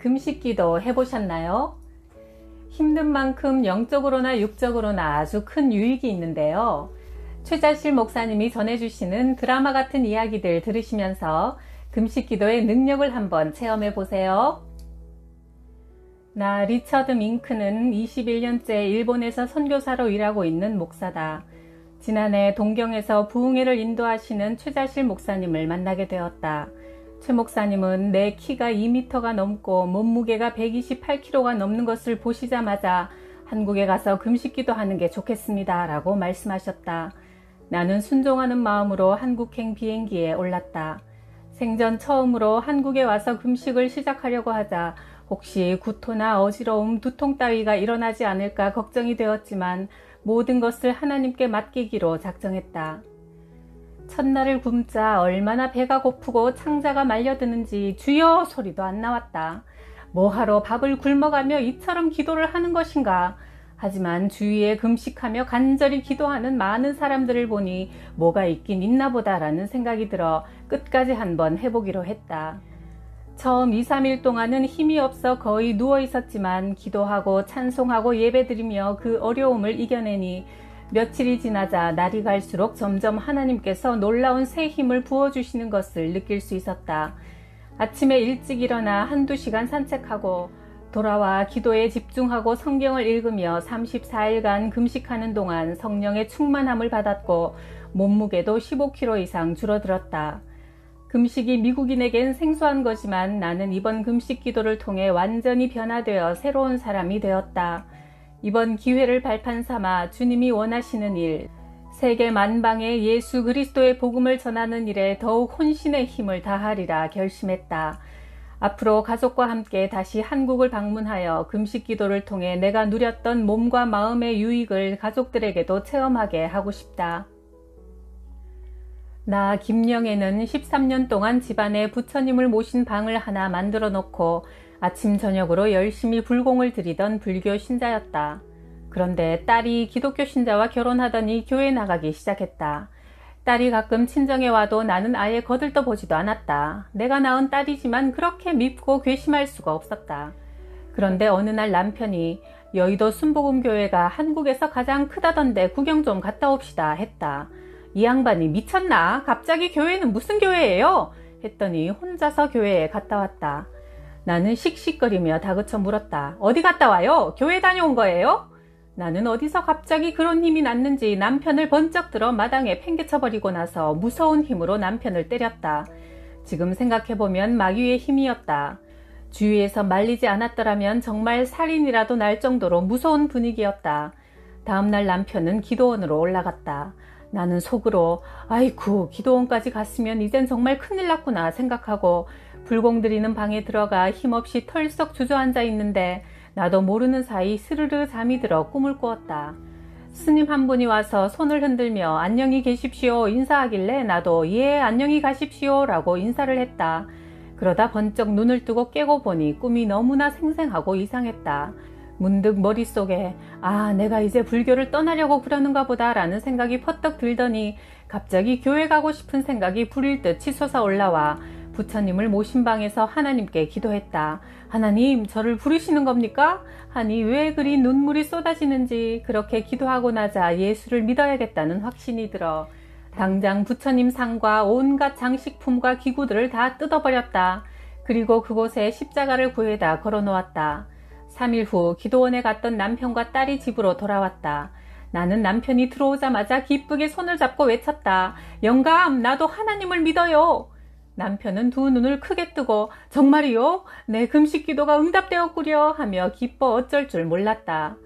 금식기도 해보셨나요? 힘든 만큼 영적으로나 육적으로나 아주 큰 유익이 있는데요. 최자실 목사님이 전해주시는 드라마 같은 이야기들 들으시면서 금식기도의 능력을 한번 체험해 보세요. 나 리처드 밍크는 21년째 일본에서 선교사로 일하고 있는 목사다. 지난해 동경에서 부흥회를 인도하시는 최자실 목사님을 만나게 되었다. 최 목사님은 내 키가 2m가 넘고 몸무게가 128kg가 넘는 것을 보시자마자 한국에 가서 금식기도 하는 게 좋겠습니다 라고 말씀하셨다. 나는 순종하는 마음으로 한국행 비행기에 올랐다. 생전 처음으로 한국에 와서 금식을 시작하려고 하자 혹시 구토나 어지러움, 두통 따위가 일어나지 않을까 걱정이 되었지만 모든 것을 하나님께 맡기기로 작정했다. 첫날을 굶자 얼마나 배가 고프고 창자가 말려드는지 주여 소리도 안 나왔다. 뭐하러 밥을 굶어가며 이처럼 기도를 하는 것인가. 하지만 주위에 금식하며 간절히 기도하는 많은 사람들을 보니 뭐가 있긴 있나 보다라는 생각이 들어 끝까지 한번 해보기로 했다. 처음 2, 3일 동안은 힘이 없어 거의 누워 있었지만 기도하고 찬송하고 예배드리며 그 어려움을 이겨내니 며칠이 지나자 날이 갈수록 점점 하나님께서 놀라운 새 힘을 부어주시는 것을 느낄 수 있었다. 아침에 일찍 일어나 한두 시간 산책하고 돌아와 기도에 집중하고 성경을 읽으며 34일간 금식하는 동안 성령의 충만함을 받았고 몸무게도 15kg 이상 줄어들었다. 금식이 미국인에겐 생소한 거지만 나는 이번 금식 기도를 통해 완전히 변화되어 새로운 사람이 되었다. 이번 기회를 발판 삼아 주님이 원하시는 일, 세계 만방에 예수 그리스도의 복음을 전하는 일에 더욱 혼신의 힘을 다하리라 결심했다. 앞으로 가족과 함께 다시 한국을 방문하여 금식 기도를 통해 내가 누렸던 몸과 마음의 유익을 가족들에게도 체험하게 하고 싶다. 나 김영애는 13년 동안 집안에 부처님을 모신 방을 하나 만들어 놓고 아침 저녁으로 열심히 불공을 드리던 불교 신자였다. 그런데 딸이 기독교 신자와 결혼하더니 교회 나가기 시작했다. 딸이 가끔 친정에 와도 나는 아예 거들떠보지도 않았다. 내가 낳은 딸이지만 그렇게 밉고 괘씸할 수가 없었다. 그런데 어느 날 남편이 여의도 순복음교회가 한국에서 가장 크다던데 구경 좀 갔다 옵시다 했다. 이 양반이 미쳤나? 갑자기 교회는 무슨 교회예요? 했더니 혼자서 교회에 갔다 왔다. 나는 씩씩거리며 다그쳐 물었다. 어디 갔다 와요? 교회 다녀온 거예요? 나는 어디서 갑자기 그런 힘이 났는지 남편을 번쩍 들어 마당에 팽개쳐버리고 나서 무서운 힘으로 남편을 때렸다. 지금 생각해보면 마귀의 힘이었다. 주위에서 말리지 않았더라면 정말 살인이라도 날 정도로 무서운 분위기였다. 다음날 남편은 기도원으로 올라갔다. 나는 속으로 아이쿠 기도원까지 갔으면 이젠 정말 큰일 났구나 생각하고 불공 드리는 방에 들어가 힘없이 털썩 주저앉아 있는데 나도 모르는 사이 스르르 잠이 들어 꿈을 꾸었다. 스님 한 분이 와서 손을 흔들며 안녕히 계십시오 인사하길래 나도 예 안녕히 가십시오 라고 인사를 했다. 그러다 번쩍 눈을 뜨고 깨고 보니 꿈이 너무나 생생하고 이상했다. 문득 머릿속에 아 내가 이제 불교를 떠나려고 그러는가 보다 라는 생각이 퍼뜩 들더니 갑자기 교회 가고 싶은 생각이 불일 듯 치솟아 올라와 부처님을 모신 방에서 하나님께 기도했다. 하나님 저를 부르시는 겁니까? 하니 왜 그리 눈물이 쏟아지는지 그렇게 기도하고 나자 예수를 믿어야겠다는 확신이 들어 당장 부처님 상과 온갖 장식품과 기구들을 다 뜯어버렸다. 그리고 그곳에 십자가를 구해다 걸어놓았다. 3일 후 기도원에 갔던 남편과 딸이 집으로 돌아왔다. 나는 남편이 들어오자마자 기쁘게 손을 잡고 외쳤다. 영감 나도 하나님을 믿어요. 남편은 두 눈을 크게 뜨고 정말이요? 내 금식 기도가 응답되었구려 하며 기뻐 어쩔 줄 몰랐다.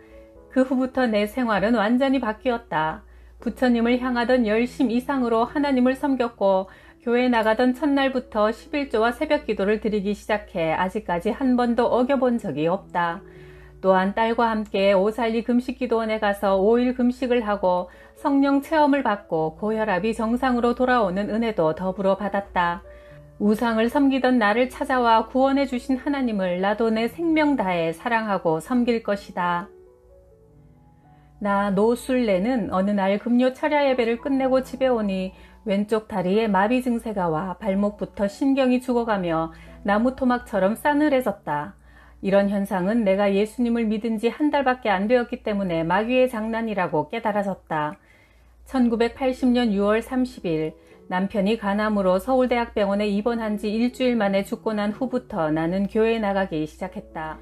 그 후부터 내 생활은 완전히 바뀌었다. 부처님을 향하던 열심 이상으로 하나님을 섬겼고 교회 나가던 첫날부터 11조와 새벽 기도를 드리기 시작해 아직까지 한 번도 어겨본 적이 없다. 또한 딸과 함께 오살리 금식기도원에 가서 5일 금식을 하고 성령 체험을 받고 고혈압이 정상으로 돌아오는 은혜도 더불어 받았다. 우상을 섬기던 나를 찾아와 구원해 주신 하나님을 나도 내 생명 다해 사랑하고 섬길 것이다. 나 노술래는 어느 날 금요 철야 예배를 끝내고 집에 오니 왼쪽 다리에 마비 증세가 와 발목부터 신경이 죽어가며 나무 토막처럼 싸늘해졌다. 이런 현상은 내가 예수님을 믿은 지 한 달밖에 안 되었기 때문에 마귀의 장난이라고 깨달아졌다. 1980년 6월 30일 남편이 간암으로 서울대학병원에 입원한 지 일주일 만에 죽고 난 후부터 나는 교회에 나가기 시작했다.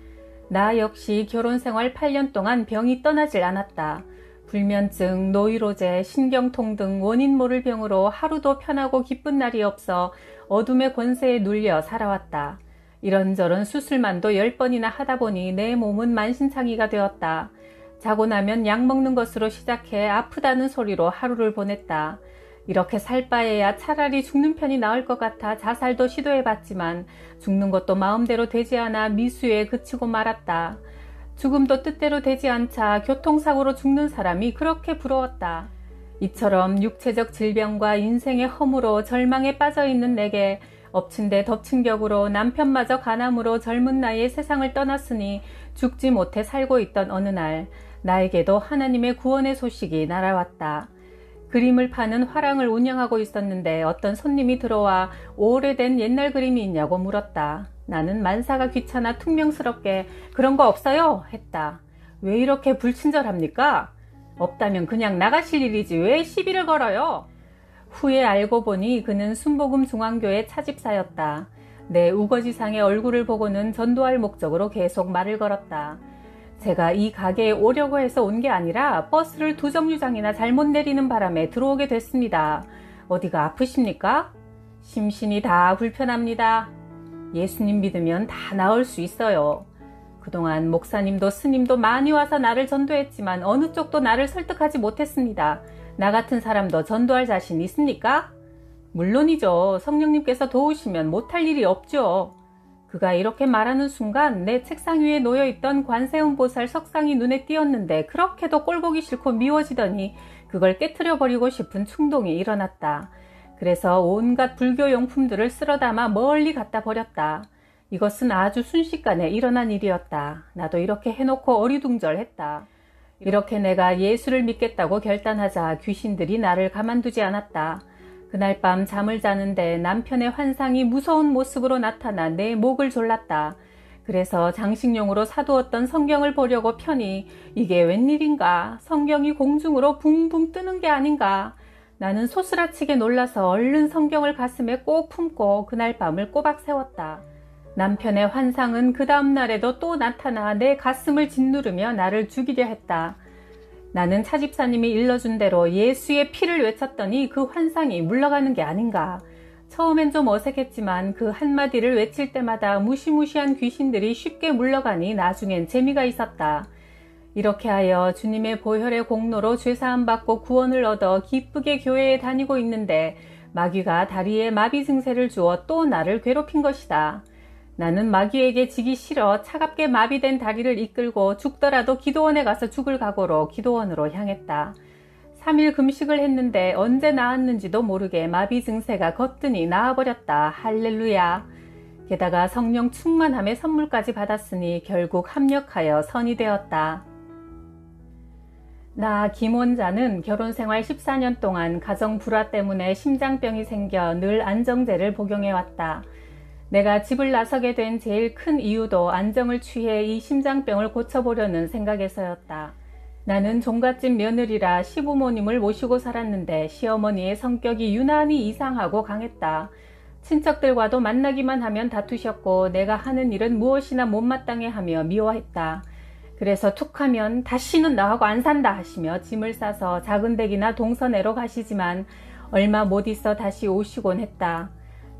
나 역시 결혼생활 8년 동안 병이 떠나질 않았다. 불면증, 노이로제, 신경통 등 원인 모를 병으로 하루도 편하고 기쁜 날이 없어 어둠의 권세에 눌려 살아왔다. 이런저런 수술만도 10번이나 하다 보니 내 몸은 만신창이가 되었다. 자고 나면 약 먹는 것으로 시작해 아프다는 소리로 하루를 보냈다. 이렇게 살 바에야 차라리 죽는 편이 나을 것 같아 자살도 시도해봤지만 죽는 것도 마음대로 되지 않아 미수에 그치고 말았다. 죽음도 뜻대로 되지 않자 교통사고로 죽는 사람이 그렇게 부러웠다. 이처럼 육체적 질병과 인생의 허무로 절망에 빠져있는 내게 엎친 데 덮친 격으로 남편마저 간암으로 젊은 나이에 세상을 떠났으니 죽지 못해 살고 있던 어느 날 나에게도 하나님의 구원의 소식이 날아왔다. 그림을 파는 화랑을 운영하고 있었는데 어떤 손님이 들어와 오래된 옛날 그림이 있냐고 물었다. 나는 만사가 귀찮아 퉁명스럽게 그런 거 없어요 했다. 왜 이렇게 불친절합니까? 없다면 그냥 나가실 일이지 왜 시비를 걸어요? 후에 알고 보니 그는 순복음 중앙교회 차집사였다. 내 우거지상의 얼굴을 보고는 전도할 목적으로 계속 말을 걸었다. 제가 이 가게에 오려고 해서 온 게 아니라 버스를 2정류장이나 잘못 내리는 바람에 들어오게 됐습니다. 어디가 아프십니까? 심신이 다 불편합니다. 예수님 믿으면 다 나을 수 있어요. 그동안 목사님도 스님도 많이 와서 나를 전도했지만 어느 쪽도 나를 설득하지 못했습니다. 나 같은 사람도 전도할 자신 있습니까? 물론이죠. 성령님께서 도우시면 못할 일이 없죠. 그가 이렇게 말하는 순간 내 책상 위에 놓여있던 관세음보살 석상이 눈에 띄었는데 그렇게도 꼴보기 싫고 미워지더니 그걸 깨트려 버리고 싶은 충동이 일어났다. 그래서 온갖 불교 용품들을 쓸어 담아 멀리 갖다 버렸다. 이것은 아주 순식간에 일어난 일이었다. 나도 이렇게 해놓고 어리둥절했다. 이렇게 내가 예수를 믿겠다고 결단하자 귀신들이 나를 가만두지 않았다. 그날 밤 잠을 자는데 남편의 환상이 무서운 모습으로 나타나 내 목을 졸랐다. 그래서 장식용으로 사두었던 성경을 보려고 펴니 이게 웬일인가? 성경이 공중으로 붕붕 뜨는 게 아닌가? 나는 소스라치게 놀라서 얼른 성경을 가슴에 꼭 품고 그날 밤을 꼬박 세웠다. 남편의 환상은 그 다음 날에도 또 나타나 내 가슴을 짓누르며 나를 죽이려 했다. 나는 차집사님이 일러준 대로 예수의 피를 외쳤더니 그 환상이 물러가는 게 아닌가. 처음엔 좀 어색했지만 그 한마디를 외칠 때마다 무시무시한 귀신들이 쉽게 물러가니 나중엔 재미가 있었다. 이렇게 하여 주님의 보혈의 공로로 죄사함 받고 구원을 얻어 기쁘게 교회에 다니고 있는데 마귀가 다리에 마비 증세를 주어 또 나를 괴롭힌 것이다. 나는 마귀에게 지기 싫어 차갑게 마비된 다리를 이끌고 죽더라도 기도원에 가서 죽을 각오로 기도원으로 향했다. 3일 금식을 했는데 언제 나았는지도 모르게 마비 증세가 거뜬히 나아버렸다. 할렐루야. 게다가 성령 충만함의 선물까지 받았으니 결국 합력하여 선이 되었다. 나 김원자는 결혼생활 14년 동안 가정 불화 때문에 심장병이 생겨 늘 안정제를 복용해왔다. 내가 집을 나서게 된 제일 큰 이유도 안정을 취해 이 심장병을 고쳐보려는 생각에서였다. 나는 종갓집 며느리라 시부모님을 모시고 살았는데 시어머니의 성격이 유난히 이상하고 강했다. 친척들과도 만나기만 하면 다투셨고 내가 하는 일은 무엇이나 못마땅해 하며 미워했다. 그래서 툭하면 다시는 너하고 안 산다 하시며 짐을 싸서 작은 댁이나 동서내로 가시지만 얼마 못 있어 다시 오시곤 했다.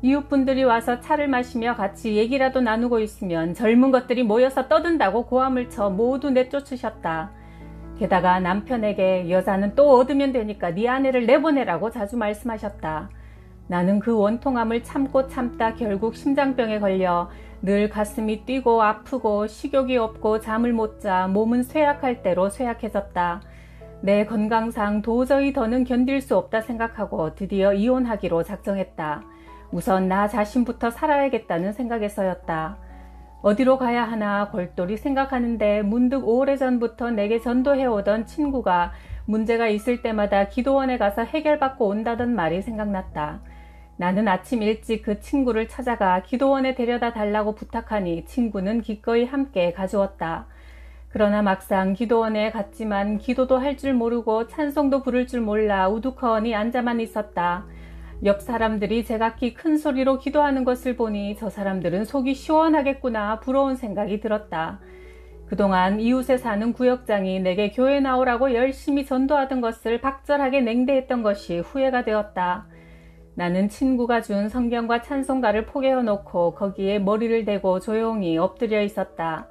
이웃분들이 와서 차를 마시며 같이 얘기라도 나누고 있으면 젊은 것들이 모여서 떠든다고 고함을 쳐 모두 내쫓으셨다. 게다가 남편에게 여자는 또 얻으면 되니까 네 아내를 내보내라고 자주 말씀하셨다. 나는 그 원통함을 참고 참다 결국 심장병에 걸려 늘 가슴이 뛰고 아프고 식욕이 없고 잠을 못 자 몸은 쇠약할 대로 쇠약해졌다. 내 건강상 도저히 더는 견딜 수 없다 생각하고 드디어 이혼하기로 작정했다. 우선 나 자신부터 살아야겠다는 생각에서였다. 어디로 가야 하나 골똘히 생각하는데 문득 오래전부터 내게 전도해오던 친구가 문제가 있을 때마다 기도원에 가서 해결받고 온다던 말이 생각났다. 나는 아침 일찍 그 친구를 찾아가 기도원에 데려다 달라고 부탁하니 친구는 기꺼이 함께 가주었다. 그러나 막상 기도원에 갔지만 기도도 할 줄 모르고 찬송도 부를 줄 몰라 우두커니 앉아만 있었다. 옆 사람들이 제각기 큰 소리로 기도하는 것을 보니 저 사람들은 속이 시원하겠구나 부러운 생각이 들었다. 그동안 이웃에 사는 구역장이 내게 교회 나오라고 열심히 전도하던 것을 박절하게 냉대했던 것이 후회가 되었다. 나는 친구가 준 성경과 찬송가를 포개어 놓고 거기에 머리를 대고 조용히 엎드려 있었다.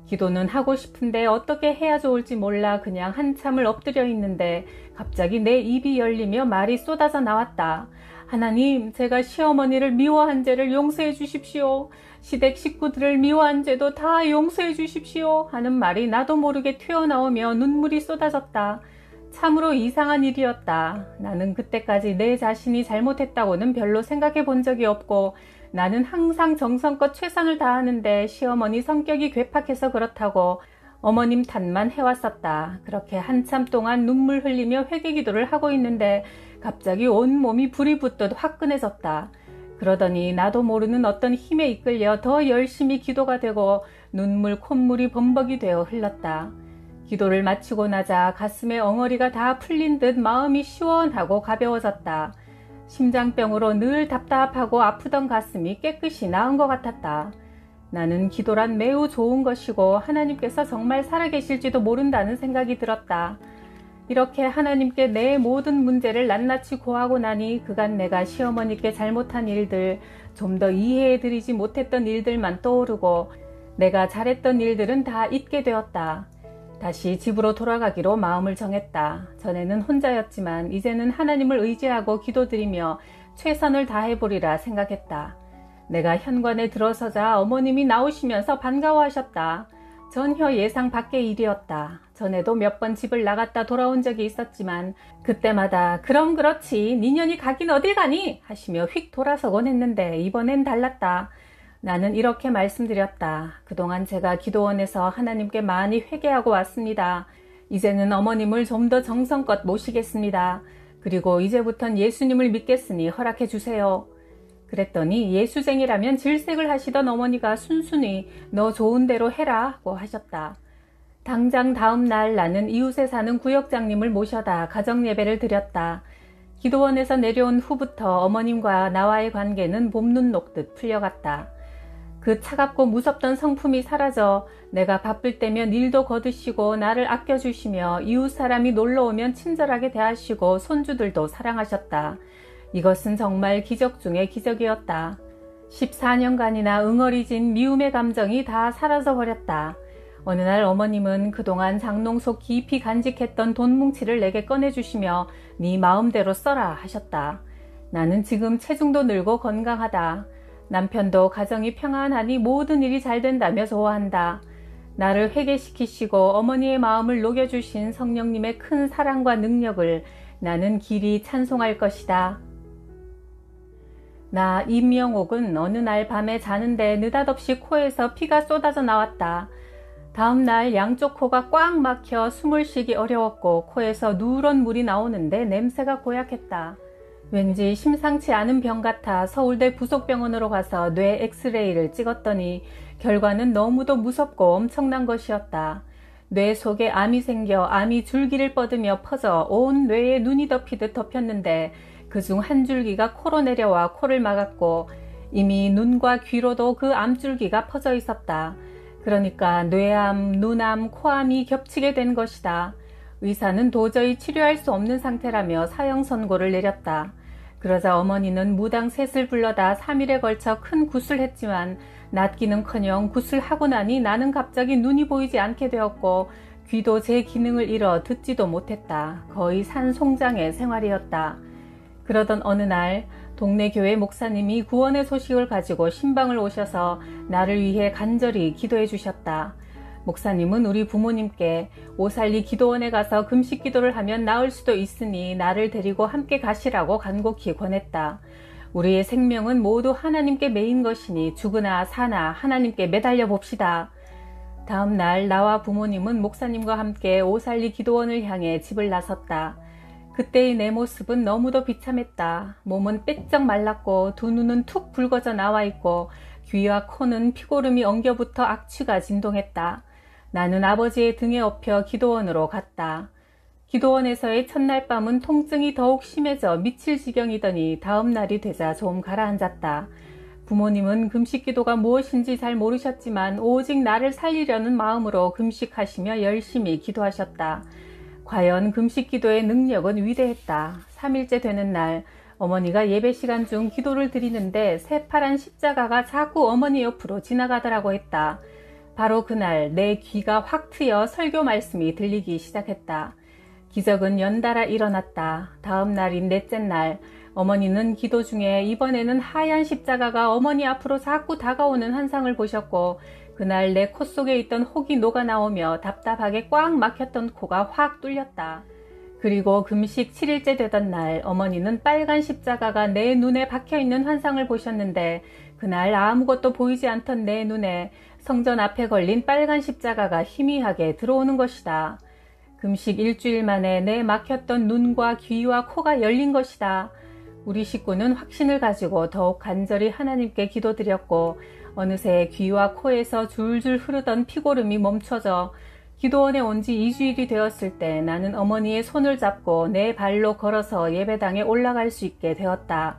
기도는 하고 싶은데 어떻게 해야 좋을지 몰라 그냥 한참을 엎드려 있는데 갑자기 내 입이 열리며 말이 쏟아져 나왔다. 하나님, 제가 시어머니를 미워한 죄를 용서해 주십시오. 시댁 식구들을 미워한 죄도 다 용서해 주십시오. 하는 말이 나도 모르게 튀어나오며 눈물이 쏟아졌다. 참으로 이상한 일이었다. 나는 그때까지 내 자신이 잘못했다고는 별로 생각해 본 적이 없고 나는 항상 정성껏 최선을 다하는데 시어머니 성격이 괴팍해서 그렇다고 어머님 탓만 해왔었다. 그렇게 한참 동안 눈물 흘리며 회개기도를 하고 있는데 갑자기 온몸이 불이 붙듯 화끈해졌다. 그러더니 나도 모르는 어떤 힘에 이끌려 더 열심히 기도가 되고 눈물 콧물이 범벅이 되어 흘렀다. 기도를 마치고 나자 가슴에 엉어리가 다 풀린 듯 마음이 시원하고 가벼워졌다. 심장병으로 늘 답답하고 아프던 가슴이 깨끗이 나은 것 같았다. 나는 기도란 매우 좋은 것이고 하나님께서 정말 살아계실지도 모른다는 생각이 들었다. 이렇게 하나님께 내 모든 문제를 낱낱이 고하고 나니 그간 내가 시어머니께 잘못한 일들, 좀 더 이해해드리지 못했던 일들만 떠오르고 내가 잘했던 일들은 다 잊게 되었다. 다시 집으로 돌아가기로 마음을 정했다. 전에는 혼자였지만 이제는 하나님을 의지하고 기도드리며 최선을 다해보리라 생각했다. 내가 현관에 들어서자 어머님이 나오시면서 반가워하셨다. 전혀 예상 밖의 일이었다. 전에도 몇 번 집을 나갔다 돌아온 적이 있었지만 그때마다 그럼 그렇지 니년이 가긴 어딜 가니? 하시며 휙 돌아서곤 했는데 이번엔 달랐다. 나는 이렇게 말씀드렸다. 그동안 제가 기도원에서 하나님께 많이 회개하고 왔습니다. 이제는 어머님을 좀 더 정성껏 모시겠습니다. 그리고 이제부턴 예수님을 믿겠으니 허락해 주세요. 그랬더니 예수쟁이라면 질색을 하시던 어머니가 순순히 너 좋은 대로 해라고 하셨다. 당장 다음 날 나는 이웃에 사는 구역장님을 모셔다 가정예배를 드렸다. 기도원에서 내려온 후부터 어머님과 나와의 관계는 봄눈 녹듯 풀려갔다. 그 차갑고 무섭던 성품이 사라져 내가 바쁠 때면 일도 거두시고 나를 아껴주시며 이웃 사람이 놀러오면 친절하게 대하시고 손주들도 사랑하셨다. 이것은 정말 기적 중의 기적이었다. 14년간이나 응어리진 미움의 감정이 다 사라져 버렸다. 어느 날 어머님은 그동안 장롱 속 깊이 간직했던 돈 뭉치를 내게 꺼내주시며 네 마음대로 써라 하셨다. 나는 지금 체중도 늘고 건강하다. 남편도 가정이 평안하니 모든 일이 잘 된다며 좋아한다. 나를 회개시키시고 어머니의 마음을 녹여주신 성령님의 큰 사랑과 능력을 나는 길이 찬송할 것이다. 나 임명옥은 어느 날 밤에 자는데 느닷없이 코에서 피가 쏟아져 나왔다. 다음 날 양쪽 코가 꽉 막혀 숨을 쉬기 어려웠고 코에서 누런 물이 나오는데 냄새가 고약했다. 왠지 심상치 않은 병 같아 서울대 부속병원으로 가서 뇌 엑스레이를 찍었더니 결과는 너무도 무섭고 엄청난 것이었다. 뇌 속에 암이 생겨 암이 줄기를 뻗으며 퍼져 온 뇌에 눈이 덮이듯 덮였는데 그중 한 줄기가 코로 내려와 코를 막았고 이미 눈과 귀로도 그 암줄기가 퍼져 있었다. 그러니까 뇌암, 눈암, 코암이 겹치게 된 것이다. 의사는 도저히 치료할 수 없는 상태라며 사형 선고를 내렸다. 그러자 어머니는 무당 셋을 불러다 3일에 걸쳐 큰 굿을 했지만 낫기는커녕 굿을 하고 나니 나는 갑자기 눈이 보이지 않게 되었고 귀도 제 기능을 잃어 듣지도 못했다. 거의 산송장의 생활이었다. 그러던 어느 날 동네 교회 목사님이 구원의 소식을 가지고 신방을 오셔서 나를 위해 간절히 기도해 주셨다. 목사님은 우리 부모님께 오살리 기도원에 가서 금식 기도를 하면 나을 수도 있으니 나를 데리고 함께 가시라고 간곡히 권했다. 우리의 생명은 모두 하나님께 매인 것이니 죽으나 사나 하나님께 매달려 봅시다. 다음 날 나와 부모님은 목사님과 함께 오살리 기도원을 향해 집을 나섰다. 그때의 내 모습은 너무도 비참했다. 몸은 빼쩍 말랐고 두 눈은 툭 붉어져 나와 있고 귀와 코는 피고름이 엉겨붙어 악취가 진동했다. 나는 아버지의 등에 업혀 기도원으로 갔다. 기도원에서의 첫날 밤은 통증이 더욱 심해져 미칠 지경이더니 다음 날이 되자 좀 가라앉았다. 부모님은 금식기도가 무엇인지 잘 모르셨지만 오직 나를 살리려는 마음으로 금식하시며 열심히 기도하셨다. 과연 금식기도의 능력은 위대했다. 3일째 되는 날 어머니가 예배 시간 중 기도를 드리는데 새파란 십자가가 자꾸 어머니 옆으로 지나가더라고 했다. 바로 그날 내 귀가 확 트여 설교 말씀이 들리기 시작했다. 기적은 연달아 일어났다. 다음 날인 넷째 날 어머니는 기도 중에 이번에는 하얀 십자가가 어머니 앞으로 자꾸 다가오는 환상을 보셨고 그날 내 코 속에 있던 혹이 녹아나오며 답답하게 꽉 막혔던 코가 확 뚫렸다. 그리고 금식 7일째 되던 날 어머니는 빨간 십자가가 내 눈에 박혀있는 환상을 보셨는데 그날 아무것도 보이지 않던 내 눈에 성전 앞에 걸린 빨간 십자가가 희미하게 들어오는 것이다. 금식 일주일 만에 내 막혔던 눈과 귀와 코가 열린 것이다. 우리 식구는 확신을 가지고 더욱 간절히 하나님께 기도드렸고 어느새 귀와 코에서 줄줄 흐르던 피고름이 멈춰져 기도원에 온 지 2주일이 되었을 때 나는 어머니의 손을 잡고 내 발로 걸어서 예배당에 올라갈 수 있게 되었다.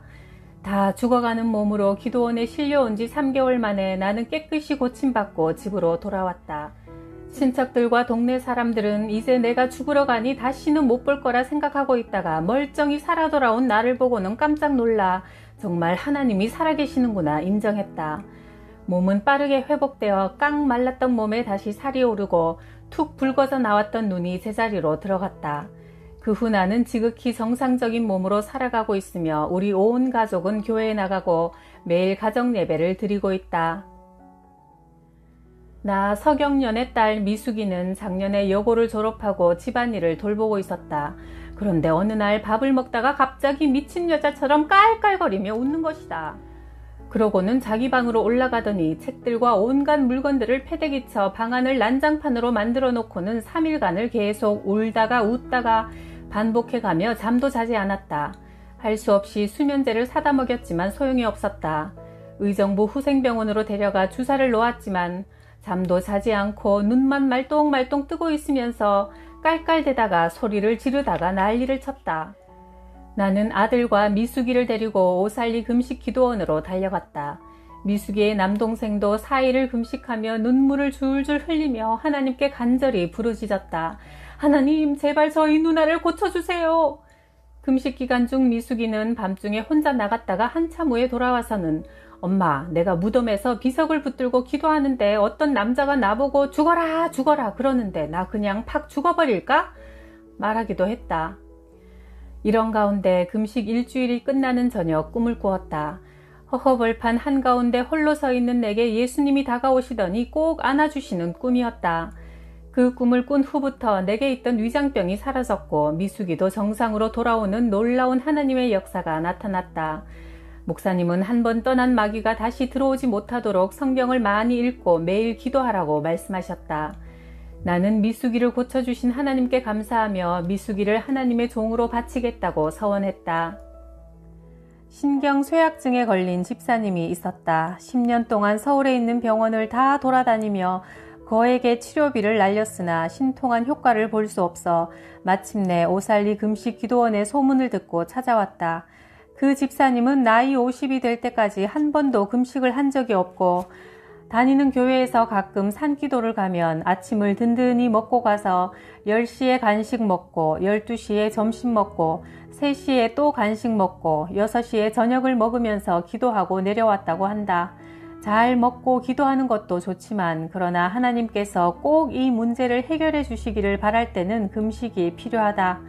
다 죽어가는 몸으로 기도원에 실려온 지 3개월 만에 나는 깨끗이 고침받고 집으로 돌아왔다. 친척들과 동네 사람들은 이제 내가 죽으러 가니 다시는 못 볼 거라 생각하고 있다가 멀쩡히 살아 돌아온 나를 보고는 깜짝 놀라 정말 하나님이 살아계시는구나 인정했다. 몸은 빠르게 회복되어 깡 말랐던 몸에 다시 살이 오르고 툭 붉어져 나왔던 눈이 제자리로 들어갔다. 그 후 나는 지극히 정상적인 몸으로 살아가고 있으며 우리 온 가족은 교회에 나가고 매일 가정 예배를 드리고 있다. 나 서경련의 딸 미숙이는 작년에 여고를 졸업하고 집안일을 돌보고 있었다. 그런데 어느 날 밥을 먹다가 갑자기 미친 여자처럼 깔깔거리며 웃는 것이다. 그러고는 자기 방으로 올라가더니 책들과 온갖 물건들을 패대기쳐 방 안을 난장판으로 만들어 놓고는 3일간을 계속 울다가 웃다가 반복해가며 잠도 자지 않았다. 할 수 없이 수면제를 사다 먹였지만 소용이 없었다. 의정부 후생병원으로 데려가 주사를 놓았지만 잠도 자지 않고 눈만 말똥말똥 뜨고 있으면서 깔깔대다가 소리를 지르다가 난리를 쳤다. 나는 아들과 미숙이를 데리고 오살리 금식 기도원으로 달려갔다. 미숙이의 남동생도 4일을 금식하며 눈물을 줄줄 흘리며 하나님께 간절히 부르짖었다. 하나님, 제발 저희 누나를 고쳐주세요. 금식 기간 중 미숙이는 밤중에 혼자 나갔다가 한참 후에 돌아와서는 엄마, 내가 무덤에서 비석을 붙들고 기도하는데 어떤 남자가 나보고 죽어라 죽어라 그러는데 나 그냥 팍 죽어버릴까? 말하기도 했다. 이런 가운데 금식 일주일이 끝나는 저녁 꿈을 꾸었다. 허허벌판 한가운데 홀로 서 있는 내게 예수님이 다가오시더니 꼭 안아주시는 꿈이었다. 그 꿈을 꾼 후부터 내게 있던 위장병이 사라졌고 미숙이도 정상으로 돌아오는 놀라운 하나님의 역사가 나타났다. 목사님은 한 번 떠난 마귀가 다시 들어오지 못하도록 성경을 많이 읽고 매일 기도하라고 말씀하셨다. 나는 미숙이를 고쳐주신 하나님께 감사하며 미숙이를 하나님의 종으로 바치겠다고 서원했다. 신경쇠약증에 걸린 집사님이 있었다. 10년 동안 서울에 있는 병원을 다 돌아다니며 거액의 치료비를 날렸으나 신통한 효과를 볼 수 없어 마침내 오살리 금식 기도원의 소문을 듣고 찾아왔다. 그 집사님은 나이 50이 될 때까지 한 번도 금식을 한 적이 없고 다니는 교회에서 가끔 산기도를 가면 아침을 든든히 먹고 가서 10시에 간식 먹고 12시에 점심 먹고 3시에 또 간식 먹고 6시에 저녁을 먹으면서 기도하고 내려왔다고 한다. 잘 먹고 기도하는 것도 좋지만 그러나 하나님께서 꼭 이 문제를 해결해 주시기를 바랄 때는 금식이 필요하다.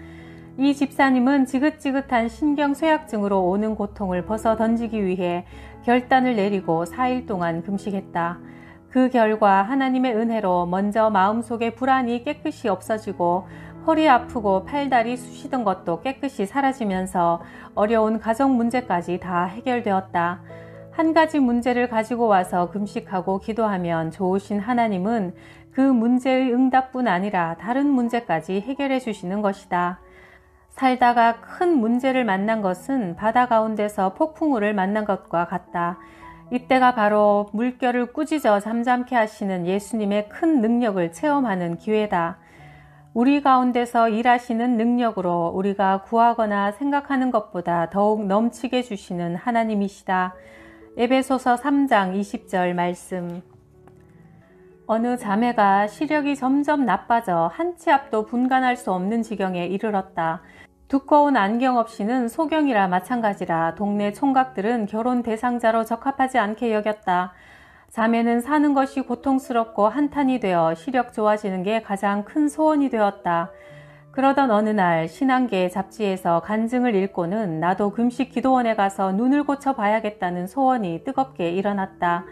이 집사님은 지긋지긋한 신경쇠약증으로 오는 고통을 벗어 던지기 위해 결단을 내리고 4일 동안 금식했다. 그 결과 하나님의 은혜로 먼저 마음속의 불안이 깨끗이 없어지고 허리 아프고 팔다리 쑤시던 것도 깨끗이 사라지면서 어려운 가정 문제까지 다 해결되었다. 한 가지 문제를 가지고 와서 금식하고 기도하면 좋으신 하나님은 그 문제의 응답뿐 아니라 다른 문제까지 해결해 주시는 것이다. 살다가 큰 문제를 만난 것은 바다 가운데서 폭풍우를 만난 것과 같다. 이때가 바로 물결을 꾸짖어 잠잠케 하시는 예수님의 큰 능력을 체험하는 기회다. 우리 가운데서 일하시는 능력으로 우리가 구하거나 생각하는 것보다 더욱 넘치게 주시는 하나님이시다. 에베소서 3장 20절 말씀. 어느 자매가 시력이 점점 나빠져 한 치 앞도 분간할 수 없는 지경에 이르렀다. 두꺼운 안경 없이는 소경이라 마찬가지라 동네 총각들은 결혼 대상자로 적합하지 않게 여겼다. 자매는 사는 것이 고통스럽고 한탄이 되어 시력 좋아지는 게 가장 큰 소원이 되었다. 그러던 어느 날 신앙계 잡지에서 간증을 읽고는 나도 금식 기도원에 가서 눈을 고쳐 봐야겠다는 소원이 뜨겁게 일어났다.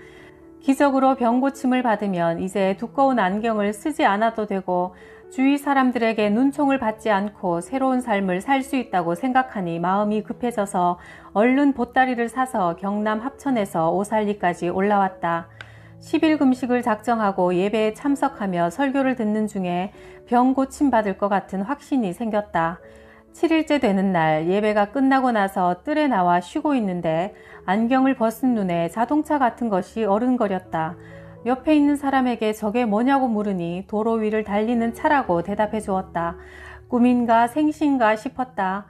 기적으로 병 고침을 받으면 이제 두꺼운 안경을 쓰지 않아도 되고 주위 사람들에게 눈총을 받지 않고 새로운 삶을 살 수 있다고 생각하니 마음이 급해져서 얼른 보따리를 사서 경남 합천에서 오살리까지 올라왔다. 10일 금식을 작정하고 예배에 참석하며 설교를 듣는 중에 병 고침받을 것 같은 확신이 생겼다. 7일째 되는 날 예배가 끝나고 나서 뜰에 나와 쉬고 있는데 안경을 벗은 눈에 자동차 같은 것이 어른거렸다. 옆에 있는 사람에게 저게 뭐냐고 물으니 도로 위를 달리는 차라고 대답해 주었다. 꿈인가 생신가 싶었다.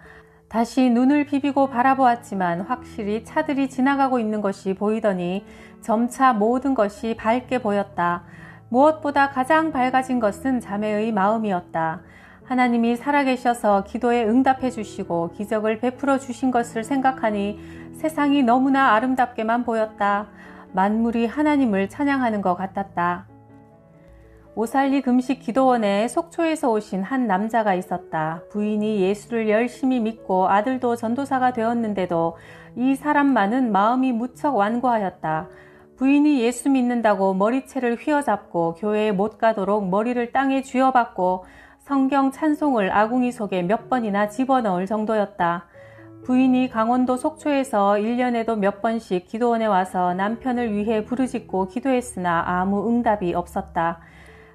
다시 눈을 비비고 바라보았지만 확실히 차들이 지나가고 있는 것이 보이더니 점차 모든 것이 밝게 보였다. 무엇보다 가장 밝아진 것은 자매의 마음이었다. 하나님이 살아계셔서 기도에 응답해 주시고 기적을 베풀어 주신 것을 생각하니 세상이 너무나 아름답게만 보였다. 만물이 하나님을 찬양하는 것 같았다. 오살리 금식 기도원에 속초에서 오신 한 남자가 있었다. 부인이 예수를 열심히 믿고 아들도 전도사가 되었는데도 이 사람만은 마음이 무척 완고하였다. 부인이 예수 믿는다고 머리채를 휘어잡고 교회에 못 가도록 머리를 땅에 쥐어박고 성경 찬송을 아궁이 속에 몇 번이나 집어넣을 정도였다. 부인이 강원도 속초에서 1년에도 몇 번씩 기도원에 와서 남편을 위해 부르짖고 기도했으나 아무 응답이 없었다.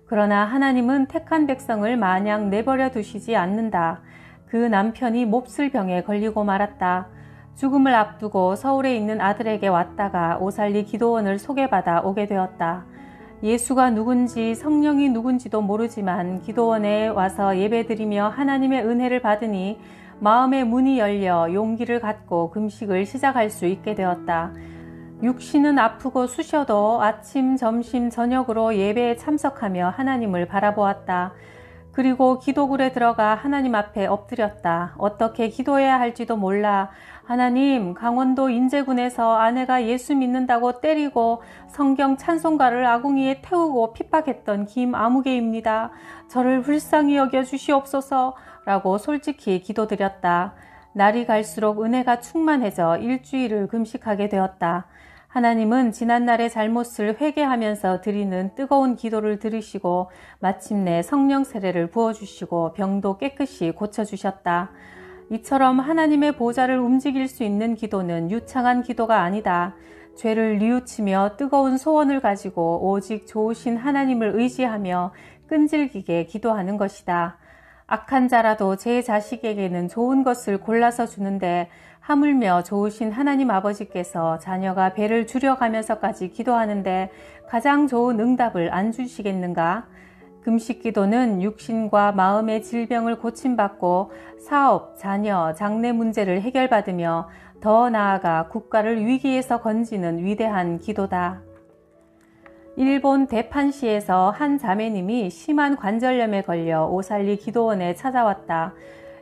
그러나 하나님은 택한 백성을 마냥 내버려 두시지 않는다. 그 남편이 몹쓸 병에 걸리고 말았다. 죽음을 앞두고 서울에 있는 아들에게 왔다가 오살리 기도원을 소개받아 오게 되었다. 예수가 누군지 성령이 누군지도 모르지만 기도원에 와서 예배드리며 하나님의 은혜를 받으니 마음의 문이 열려 용기를 갖고 금식을 시작할 수 있게 되었다. 육신은 아프고 쑤셔도 아침, 점심, 저녁으로 예배에 참석하며 하나님을 바라보았다. 그리고 기도굴에 들어가 하나님 앞에 엎드렸다. 어떻게 기도해야 할지도 몰라. 하나님, 강원도 인제군에서 아내가 예수 믿는다고 때리고 성경 찬송가를 아궁이에 태우고 핍박했던 김아무개입니다. 저를 불쌍히 여겨 주시옵소서 라고 솔직히 기도드렸다. 날이 갈수록 은혜가 충만해져 일주일을 금식하게 되었다. 하나님은 지난날의 잘못을 회개하면서 드리는 뜨거운 기도를 들으시고 마침내 성령 세례를 부어주시고 병도 깨끗이 고쳐주셨다. 이처럼 하나님의 보좌를 움직일 수 있는 기도는 유창한 기도가 아니다. 죄를 뉘우치며 뜨거운 소원을 가지고 오직 좋으신 하나님을 의지하며 끈질기게 기도하는 것이다. 악한 자라도 제 자식에게는 좋은 것을 골라서 주는데 하물며 좋으신 하나님 아버지께서 자녀가 배를 줄여가면서까지 기도하는데 가장 좋은 응답을 안 주시겠는가? 금식 기도는 육신과 마음의 질병을 고침받고 사업, 자녀, 장래 문제를 해결받으며 더 나아가 국가를 위기에서 건지는 위대한 기도다. 일본 대판시에서 한 자매님이 심한 관절염에 걸려 오살리 기도원에 찾아왔다.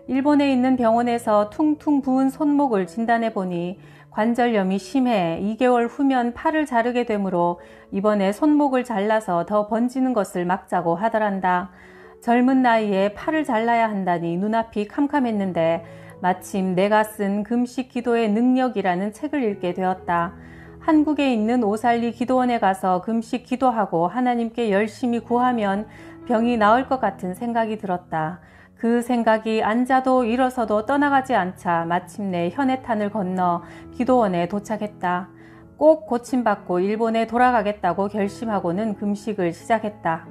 일본에 있는 병원에서 퉁퉁 부은 손목을 진단해 보니 관절염이 심해 2개월 후면 팔을 자르게 되므로 이번에 손목을 잘라서 더 번지는 것을 막자고 하더란다. 젊은 나이에 팔을 잘라야 한다니 눈앞이 캄캄했는데 마침 내가 쓴 금식 기도의 능력이라는 책을 읽게 되었다. 한국에 있는 오살리 기도원에 가서 금식 기도하고 하나님께 열심히 구하면 병이 나을 것 같은 생각이 들었다. 그 생각이 앉아도 일어서도 떠나가지 않자 마침내 현해탄을 건너 기도원에 도착했다. 꼭 고침받고 일본에 돌아가겠다고 결심하고는 금식을 시작했다.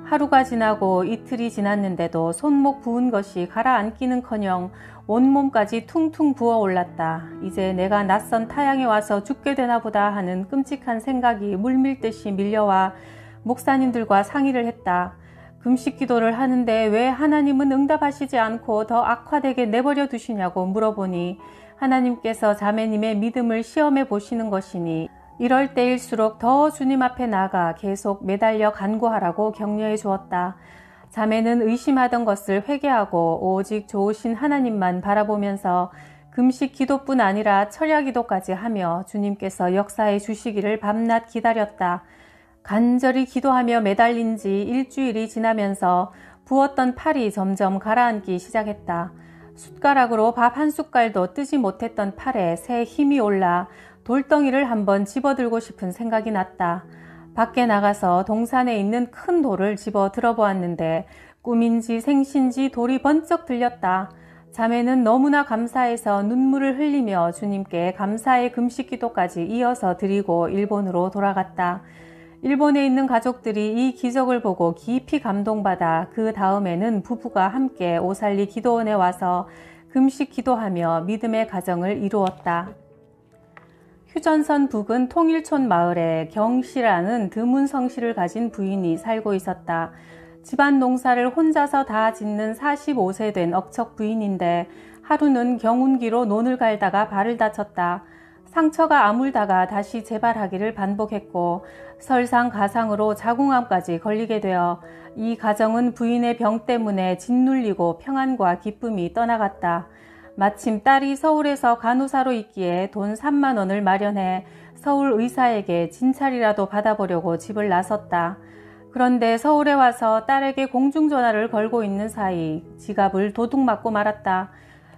하루가 지나고 이틀이 지났는데도 손목 부은 것이 가라앉기는커녕 온몸까지 퉁퉁 부어올랐다. 이제 내가 낯선 타향에 와서 죽게 되나 보다 하는 끔찍한 생각이 물밀듯이 밀려와 목사님들과 상의를 했다. 금식 기도를 하는데 왜 하나님은 응답하시지 않고 더 악화되게 내버려 두시냐고 물어보니 하나님께서 자매님의 믿음을 시험해 보시는 것이니 이럴 때일수록 더 주님 앞에 나가 계속 매달려 간구하라고 격려해 주었다. 자매는 의심하던 것을 회개하고 오직 좋으신 하나님만 바라보면서 금식 기도뿐 아니라 철야 기도까지 하며 주님께서 역사해 주시기를 밤낮 기다렸다. 간절히 기도하며 매달린 지 일주일이 지나면서 부었던 팔이 점점 가라앉기 시작했다. 숟가락으로 밥 한 숟갈도 뜨지 못했던 팔에 새 힘이 올라 돌덩이를 한번 집어들고 싶은 생각이 났다. 밖에 나가서 동산에 있는 큰 돌을 집어 들어보았는데 꿈인지 생신지 돌이 번쩍 들렸다. 자매는 너무나 감사해서 눈물을 흘리며 주님께 감사의 금식 기도까지 이어서 드리고 일본으로 돌아갔다. 일본에 있는 가족들이 이 기적을 보고 깊이 감동받아 그 다음에는 부부가 함께 오살리 기도원에 와서 금식 기도하며 믿음의 가정을 이루었다. 휴전선 북은 통일촌 마을에 경씨라는 드문 성씨를 가진 부인이 살고 있었다. 집안 농사를 혼자서 다 짓는 45세 된 억척 부인인데 하루는 경운기로 논을 갈다가 발을 다쳤다. 상처가 아물다가 다시 재발하기를 반복했고 설상가상으로 자궁암까지 걸리게 되어 이 가정은 부인의 병 때문에 짓눌리고 평안과 기쁨이 떠나갔다. 마침 딸이 서울에서 간호사로 있기에 돈 3만 원을 마련해 서울 의사에게 진찰이라도 받아보려고 집을 나섰다. 그런데 서울에 와서 딸에게 공중전화를 걸고 있는 사이 지갑을 도둑 맞고 말았다.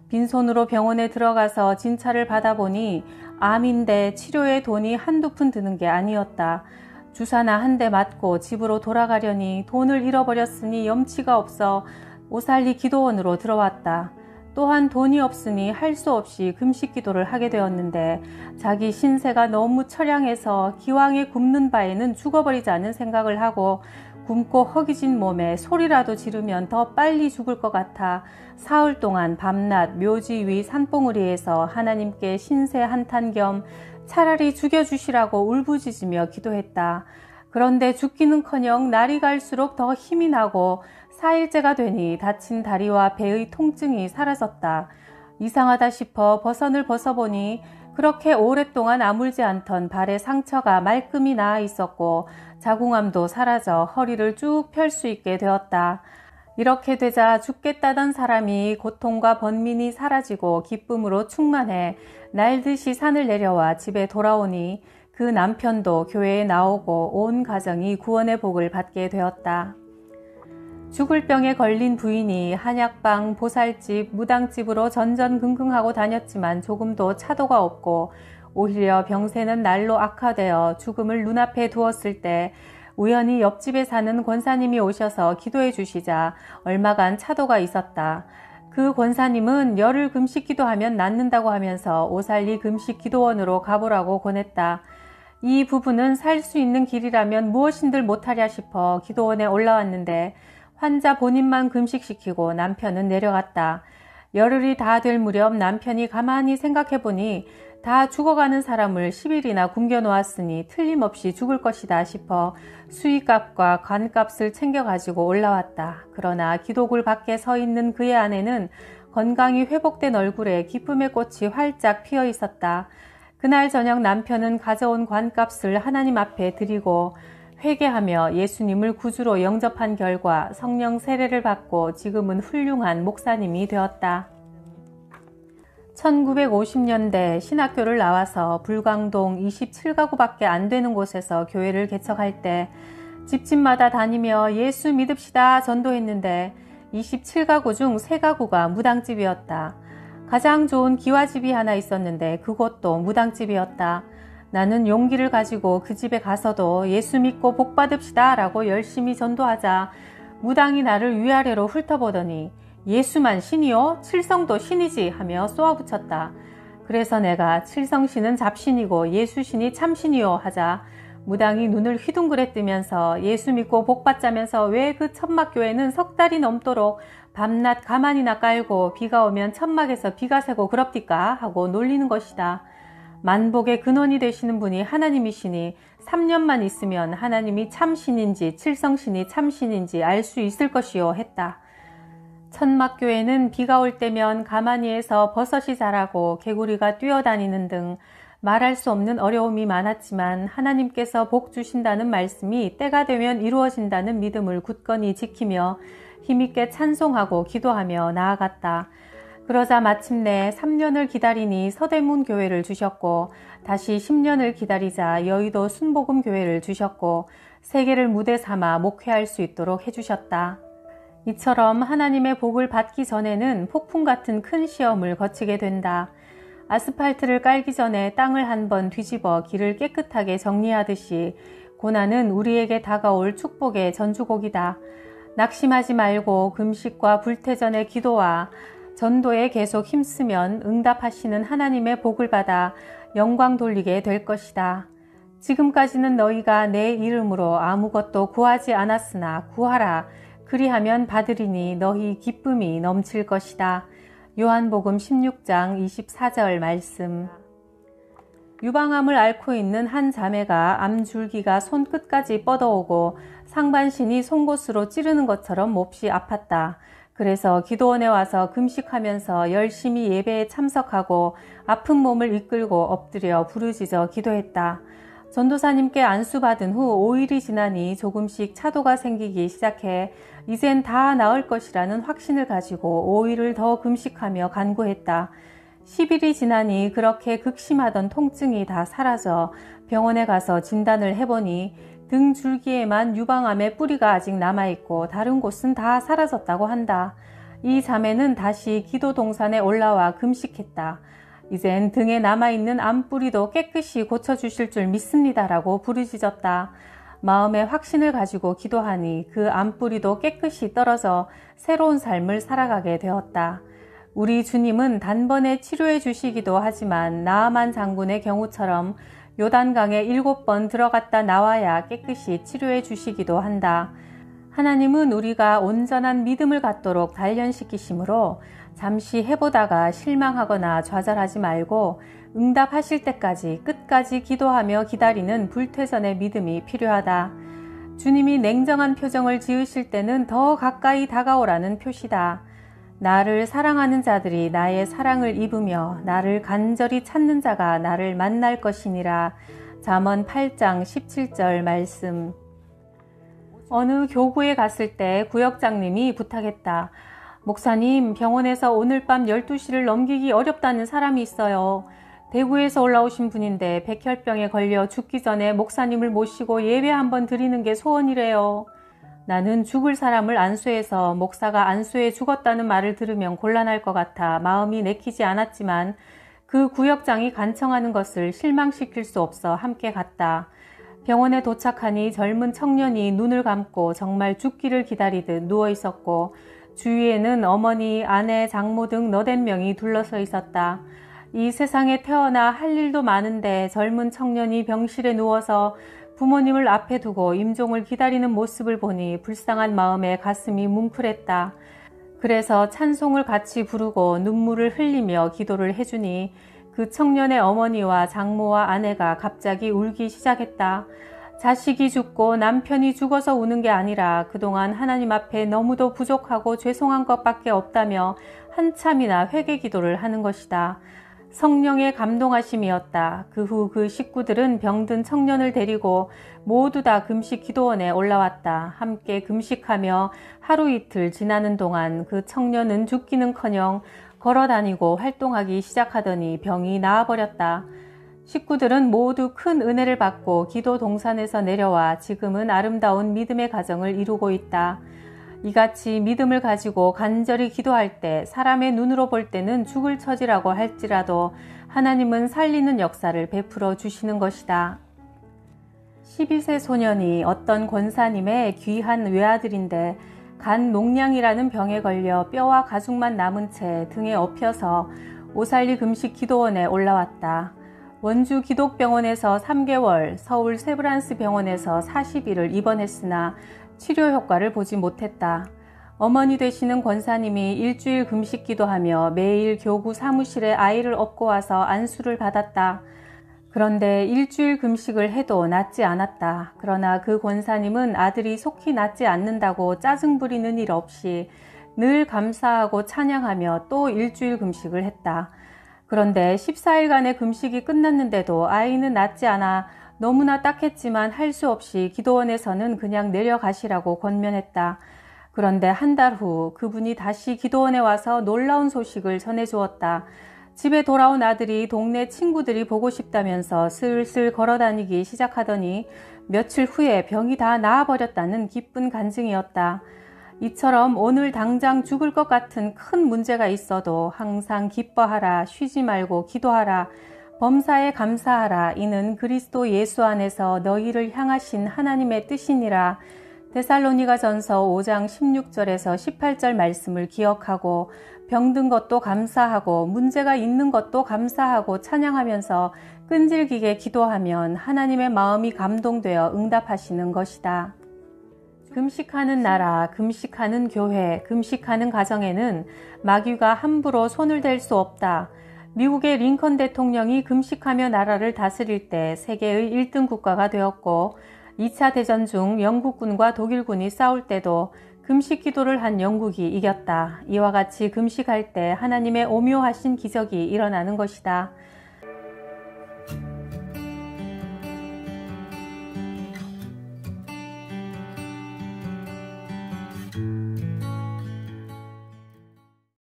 빈손으로 병원에 들어가서 진찰을 받아보니 암인데 치료에 돈이 한두 푼 드는 게 아니었다. 주사나 한 대 맞고 집으로 돌아가려니 돈을 잃어버렸으니 염치가 없어 오살리 기도원으로 들어왔다. 또한 돈이 없으니 할 수 없이 금식 기도를 하게 되었는데 자기 신세가 너무 처량해서 기왕에 굶는 바에는 죽어버리자는 생각을 하고 굶고 허기진 몸에 소리라도 지르면 더 빨리 죽을 것 같아 사흘 동안 밤낮 묘지 위 산봉우리에서 하나님께 신세 한탄 겸 차라리 죽여주시라고 울부짖으며 기도했다. 그런데 죽기는커녕 날이 갈수록 더 힘이 나고 4일째가 되니 다친 다리와 배의 통증이 사라졌다. 이상하다 싶어 버선을 벗어보니 그렇게 오랫동안 아물지 않던 발의 상처가 말끔히 나아 있었고 자궁암도 사라져 허리를 쭉 펼 수 있게 되었다. 이렇게 되자 죽겠다던 사람이 고통과 번민이 사라지고 기쁨으로 충만해 날듯이 산을 내려와 집에 돌아오니 그 남편도 교회에 나오고 온 가정이 구원의 복을 받게 되었다. 죽을 병에 걸린 부인이 한약방, 보살집, 무당집으로 전전긍긍하고 다녔지만 조금도 차도가 없고 오히려 병세는 날로 악화되어 죽음을 눈앞에 두었을 때 우연히 옆집에 사는 권사님이 오셔서 기도해 주시자 얼마간 차도가 있었다. 그 권사님은 열흘 금식 기도하면 낫는다고 하면서 오살리 금식 기도원으로 가보라고 권했다. 이 부부는 살 수 있는 길이라면 무엇인들 못하랴 싶어 기도원에 올라왔는데 환자 본인만 금식시키고 남편은 내려갔다. 열흘이 다 될 무렵 남편이 가만히 생각해보니 다 죽어가는 사람을 10일이나 굶겨놓았으니 틀림없이 죽을 것이다 싶어 수의값과 관값을 챙겨가지고 올라왔다. 그러나 기도굴 밖에 서 있는 그의 아내는 건강이 회복된 얼굴에 기쁨의 꽃이 활짝 피어 있었다. 그날 저녁 남편은 가져온 관값을 하나님 앞에 드리고 회개하며 예수님을 구주로 영접한 결과 성령 세례를 받고 지금은 훌륭한 목사님이 되었다. 1950년대 신학교를 나와서 불광동 27가구밖에 안 되는 곳에서 교회를 개척할 때 집집마다 다니며 예수 믿읍시다 전도했는데 27가구 중 3가구가 무당집이었다. 가장 좋은 기와집이 하나 있었는데 그곳도 무당집이었다. 나는 용기를 가지고 그 집에 가서도 예수 믿고 복 받읍시다 라고 열심히 전도하자 무당이 나를 위아래로 훑어보더니 예수만 신이요? 칠성도 신이지 하며 쏘아붙였다. 그래서 내가 칠성신은 잡신이고 예수신이 참신이요 하자 무당이 눈을 휘둥그레 뜨면서 예수 믿고 복받자면서 왜 그 천막교회는 석 달이 넘도록 밤낮 가만히나 깔고 비가 오면 천막에서 비가 새고 그럽디까 하고 놀리는 것이다. 만복의 근원이 되시는 분이 하나님이시니 3년만 있으면 하나님이 참신인지 칠성신이 참신인지 알 수 있을 것이요 했다. 천막교회는 비가 올 때면 가마니에서 버섯이 자라고 개구리가 뛰어다니는 등 말할 수 없는 어려움이 많았지만 하나님께서 복 주신다는 말씀이 때가 되면 이루어진다는 믿음을 굳건히 지키며 힘있게 찬송하고 기도하며 나아갔다. 그러자 마침내 3년을 기다리니 서대문 교회를 주셨고 다시 10년을 기다리자 여의도 순복음 교회를 주셨고 세계를 무대 삼아 목회할 수 있도록 해주셨다. 이처럼 하나님의 복을 받기 전에는 폭풍 같은 큰 시험을 거치게 된다. 아스팔트를 깔기 전에 땅을 한번 뒤집어 길을 깨끗하게 정리하듯이 고난은 우리에게 다가올 축복의 전주곡이다. 낙심하지 말고 금식과 불태전의 기도와 전도에 계속 힘쓰면 응답하시는 하나님의 복을 받아 영광 돌리게 될 것이다. 지금까지는 너희가 내 이름으로 아무것도 구하지 않았으나 구하라. 그리하면 받으리니 너희 기쁨이 넘칠 것이다. 요한복음 16장 24절 말씀. 유방암을 앓고 있는 한 자매가 암줄기가 손끝까지 뻗어오고 상반신이 송곳으로 찌르는 것처럼 몹시 아팠다. 그래서 기도원에 와서 금식하면서 열심히 예배에 참석하고 아픈 몸을 이끌고 엎드려 부르짖어 기도했다. 전도사님께 안수받은 후 5일이 지나니 조금씩 차도가 생기기 시작해 이젠 다 나을 것이라는 확신을 가지고 5일을 더 금식하며 간구했다. 10일이 지나니 그렇게 극심하던 통증이 다 사라져 병원에 가서 진단을 해보니 등 줄기에만 유방암의 뿌리가 아직 남아있고 다른 곳은 다 사라졌다고 한다. 이 자매는 다시 기도 동산에 올라와 금식했다. 이젠 등에 남아있는 암뿌리도 깨끗이 고쳐주실 줄 믿습니다라고 부르짖었다. 마음의 확신을 가지고 기도하니 그 암뿌리도 깨끗이 떨어져 새로운 삶을 살아가게 되었다. 우리 주님은 단번에 치료해 주시기도 하지만 나아만 장군의 경우처럼 요단강에 7번 들어갔다 나와야 깨끗이 치료해 주시기도 한다. 하나님은 우리가 온전한 믿음을 갖도록 단련시키시므로 잠시 해보다가 실망하거나 좌절하지 말고 응답하실 때까지 끝까지 기도하며 기다리는 불퇴전의 믿음이 필요하다. 주님이 냉정한 표정을 지으실 때는 더 가까이 다가오라는 표시다. 나를 사랑하는 자들이 나의 사랑을 입으며 나를 간절히 찾는 자가 나를 만날 것이니라. 잠언 8장 17절 말씀. 어느 교구에 갔을 때 구역장님이 부탁했다. 목사님, 병원에서 오늘 밤 12시를 넘기기 어렵다는 사람이 있어요. 대구에서 올라오신 분인데 백혈병에 걸려 죽기 전에 목사님을 모시고 예배 한번 드리는 게 소원이래요. 나는 죽을 사람을 안수해서 목사가 안수해 죽었다는 말을 들으면 곤란할 것 같아 마음이 내키지 않았지만 그 구역장이 간청하는 것을 실망시킬 수 없어 함께 갔다. 병원에 도착하니 젊은 청년이 눈을 감고 정말 죽기를 기다리듯 누워 있었고 주위에는 어머니, 아내, 장모 등 너댓 명이 둘러서 있었다. 이 세상에 태어나 할 일도 많은데 젊은 청년이 병실에 누워서 부모님을 앞에 두고 임종을 기다리는 모습을 보니 불쌍한 마음에 가슴이 뭉클했다. 그래서 찬송을 같이 부르고 눈물을 흘리며 기도를 해주니 그 청년의 어머니와 장모와 아내가 갑자기 울기 시작했다. 자식이 죽고 남편이 죽어서 우는 게 아니라 그동안 하나님 앞에 너무도 부족하고 죄송한 것밖에 없다며 한참이나 회개 기도를 하는 것이다. 성령의 감동하심이었다. 그 후 그 식구들은 병든 청년을 데리고 모두 다 금식 기도원에 올라왔다. 함께 금식하며 하루 이틀 지나는 동안 그 청년은 죽기는커녕 걸어다니고 활동하기 시작하더니 병이 나아버렸다. 식구들은 모두 큰 은혜를 받고 기도 동산에서 내려와 지금은 아름다운 믿음의 가정을 이루고 있다. 이같이 믿음을 가지고 간절히 기도할 때 사람의 눈으로 볼 때는 죽을 처지라고 할지라도 하나님은 살리는 역사를 베풀어 주시는 것이다. 12세 소년이 어떤 권사님의 귀한 외아들인데 간 농량이라는 병에 걸려 뼈와 가죽만 남은 채 등에 엎여서 오살리 금식 기도원에 올라왔다. 원주 기독병원에서 3개월, 서울 세브란스 병원에서 40일을 입원했으나 치료 효과를 보지 못했다. 어머니 되시는 권사님이 일주일 금식 기도하며 매일 교구 사무실에 아이를 업고 와서 안수를 받았다. 그런데 일주일 금식을 해도 낫지 않았다. 그러나 그 권사님은 아들이 속히 낫지 않는다고 짜증 부리는 일 없이 늘 감사하고 찬양하며 또 일주일 금식을 했다. 그런데 14일간의 금식이 끝났는데도 아이는 낫지 않아 너무나 딱했지만 할 수 없이 기도원에서는 그냥 내려가시라고 권면했다. 그런데 한 달 후 그분이 다시 기도원에 와서 놀라운 소식을 전해주었다. 집에 돌아온 아들이 동네 친구들이 보고 싶다면서 슬슬 걸어다니기 시작하더니 며칠 후에 병이 다 나아버렸다는 기쁜 간증이었다. 이처럼 오늘 당장 죽을 것 같은 큰 문제가 있어도 항상 기뻐하라, 쉬지 말고 기도하라, 범사에 감사하라. 이는 그리스도 예수 안에서 너희를 향하신 하나님의 뜻이니라. 데살로니가전서 5장 16절에서 18절 말씀을 기억하고 병든 것도 감사하고 문제가 있는 것도 감사하고 찬양하면서 끈질기게 기도하면 하나님의 마음이 감동되어 응답하시는 것이다. 금식하는 나라, 금식하는 교회, 금식하는 가정에는 마귀가 함부로 손을 댈 수 없다. 미국의 링컨 대통령이 금식하며 나라를 다스릴 때 세계의 1등 국가가 되었고 2차 대전 중 영국군과 독일군이 싸울 때도 금식 기도를 한 영국이 이겼다. 이와 같이 금식할 때 하나님의 오묘하신 기적이 일어나는 것이다.